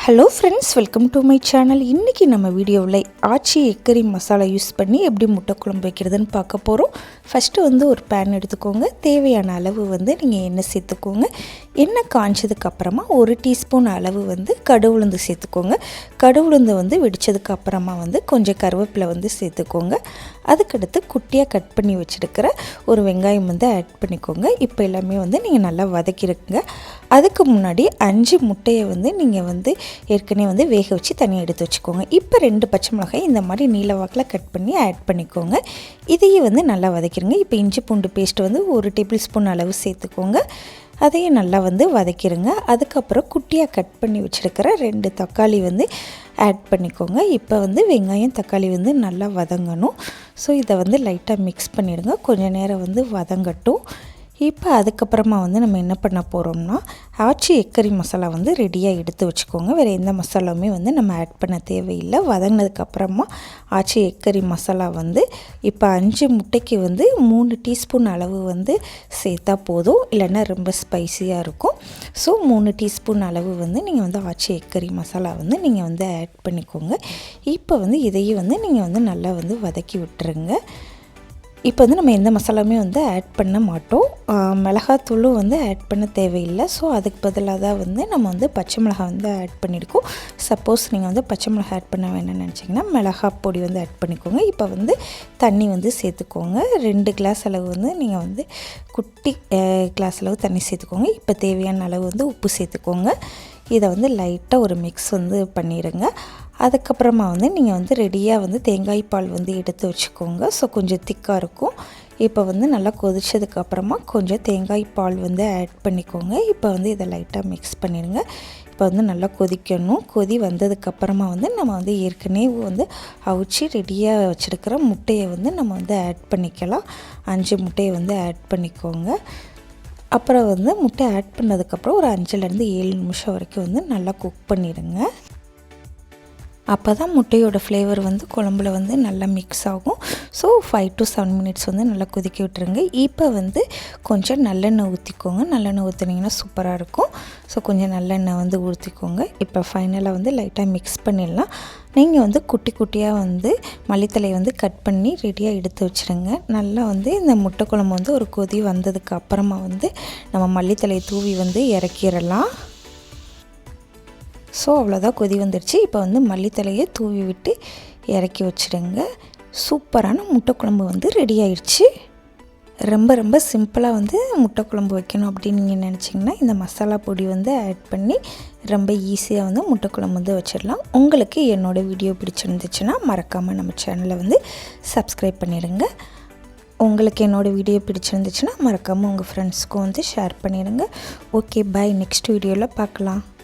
Hello friends, welcome to my channel. இன்றைக்கி நம்ம வீடியோவில் ஆச்சி எக்கரி மசாலா யூஸ் பண்ணி எப்படி முட்டை குழம்பு வைக்கிறதுன்னு பார்க்க போகிறோம். ஃபஸ்ட்டு ஒரு பேன் எடுத்துக்கோங்க. தேவையான அளவு நீங்கள் எண்ணெய் சேர்த்துக்கோங்க. எண்ணெய் காய்ச்சதுக்கப்புறமா 1 டீஸ்பூன் அளவு கடுகுளுந்து சேர்த்துக்கோங்க. கடுகுளுந்து வெடித்ததுக்கப்புறமா கொஞ்சம் கருவேப்பிலை சேர்த்துக்கோங்க. அதுக்கடுத்து குட்டியாக கட் பண்ணி வச்சுருக்கிற ஒரு வெங்காயம் ஆட் பண்ணிக்கோங்க. இப்போ எல்லாமே நீங்கள் நல்லா வதக்கிடுங்க. அதுக்கு முன்னாடி 5 முட்டையை நீங்கள் ஏற்கனவே வேக வச்சு தனியாக எடுத்து வச்சுக்கோங்க. இப்போ 2 பச்சை மிளகாய் இந்த மாதிரி நீல வாக்கில் கட் பண்ணி ஆட் பண்ணிக்கோங்க. இதையே நல்லா வதக்கிடுங்க. இப்போ இஞ்சி பூண்டு பேஸ்ட் 1 டேபிள் ஸ்பூன் அளவு சேர்த்துக்கோங்க. அதையும் நல்லா வதக்கிடுங்க. அதுக்கப்புறம் குட்டியாக கட் பண்ணி வச்சுருக்கிற 2 தக்காளி ஆட் பண்ணிக்கோங்க. இப்போ வெங்காயம் தக்காளி நல்லா வதங்கணும். ஸோ இதை லைட்டாக மிக்ஸ் பண்ணிவிடுங்க. கொஞ்சம் நேரம் வதங்கட்டும். இப்போ அதுக்கப்புறமா நம்ம என்ன பண்ண போகிறோம்னா, ஆச்சி எக்கரி மசாலா ரெடியாக எடுத்து வச்சுக்கோங்க. வேறு எந்த மசாலாவுமே நம்ம ஆட் பண்ண தேவையில்லை. வதங்கினதுக்கப்புறமா ஆச்சி எக்கரி மசாலா இப்போ 5 முட்டைக்கு 3 டீஸ்பூன் அளவு சேர்த்தா போதும். இல்லைன்னா ரொம்ப ஸ்பைஸியாக இருக்கும். ஸோ 3 டீஸ்பூன் அளவு நீங்கள் ஆச்சி எக்கரி மசாலா நீங்கள் ஆட் பண்ணிக்கோங்க. இப்போ இதையும் நீங்கள் நல்லா வதக்கி விட்டுருங்க. இப்போ நம்ம எந்த மசாலாவுமே ஆட் பண்ண மாட்டோம். மிளகாத்தூளும் ஆட் பண்ண தேவையில்லை. ஸோ அதுக்கு பதிலாக தான் நம்ம பச்சை மிளகாய் ஆட் பண்ணியிருக்கோம். சப்போஸ் நீங்கள் பச்சை மிளகாய் ஆட் பண்ண வேணும்னு நினச்சிங்கன்னா மிளகாய் பொடி ஆட் பண்ணிக்கோங்க. இப்போ தண்ணி சேர்த்துக்கோங்க. 2 கிளாஸ் அளவு நீங்கள் குட்டி கிளாஸ் அளவு தண்ணி சேர்த்துக்கோங்க. இப்போ தேவையான அளவு உப்பு சேர்த்துக்கோங்க. இதை லைட்டாக ஒரு மிக்ஸ் பண்ணிடுங்க. அதுக்கப்புறமா நீங்கள் ரெடியாக தேங்காய் பால் எடுத்து வச்சுக்கோங்க. ஸோ கொஞ்சம் திக்காக இருக்கும். இப்போ நல்லா கொதிச்சதுக்கப்புறமா கொஞ்சம் தேங்காய் பால் ஆட் பண்ணிக்கோங்க. இப்போ இதை லைட்டாக மிக்ஸ் பண்ணிடுங்க. இப்போ நல்லா கொதிக்கணும். கொதி வந்ததுக்கப்புறமா நம்ம ஏற்கனவே அவிச்சு ரெடியாக வச்சுருக்கிற முட்டையை நம்ம ஆட் பண்ணிக்கலாம். 5 முட்டையை ஆட் பண்ணிக்கோங்க. அப்புறம் முட்டை ஆட் பண்ணதுக்கப்புறம் ஒரு 5லேருந்து 7 நிமிஷம் வரைக்கும் நல்லா குக் பண்ணிடுங்க. அப்போ தான் முட்டையோட ஃப்ளேவர் குழம்புல நல்லா மிக்ஸ் ஆகும். ஸோ 5 to 7 மினிட்ஸ் நல்லா கொதிக்க விட்டுருங்க. இப்போ கொஞ்சம் நல்லெண்ணெய் ஊற்றிக்கோங்க. நல்லெண்ணெய் ஊற்றினீங்கன்னா சூப்பராக இருக்கும். ஸோ கொஞ்சம் நல்லெண்ணெய் ஊற்றிக்கோங்க. இப்போ ஃபைனலாக லைட்டாக மிக்ஸ் பண்ணிடலாம். நீங்கள் குட்டி குட்டியாக மல்லித்தலை கட் பண்ணி ரெடியாக எடுத்து வச்சுருங்க. நல்லா இந்த முட்டை குழம்பு ஒரு கொதி வந்ததுக்கு அப்புறமா நம்ம மல்லித்தலையை தூவி இறக்கிடலாம். ஸோ அவ்வளோதான், கொதி வந்துடுச்சு. இப்போ மல்லித்தலையை தூவி விட்டு இறக்கி வச்சுடுங்க. சூப்பரான முட்டை குழம்பு ரெடி ஆயிடுச்சு. ரொம்ப ரொம்ப சிம்பிளாக முட்டை குழம்பு வைக்கணும் அப்படின்னு நீங்கள் நினச்சிங்கன்னா இந்த மசாலா பொடி ஆட் பண்ணி ரொம்ப ஈஸியாக முட்டை குழம்பு வச்சிடலாம். உங்களுக்கு என்னோடய வீடியோ பிடிச்சிருந்துச்சுன்னா மறக்காமல் நம்ம சேனலை சப்ஸ்கிரைப் பண்ணிடுங்க. உங்களுக்கு என்னோடய வீடியோ பிடிச்சிருந்துச்சுன்னா மறக்காமல் உங்கள் ஃப்ரெண்ட்ஸ்க்கும் ஷேர் பண்ணிடுங்க. ஓகே, பாய். நெக்ஸ்ட் வீடியோவில் பார்க்கலாம்.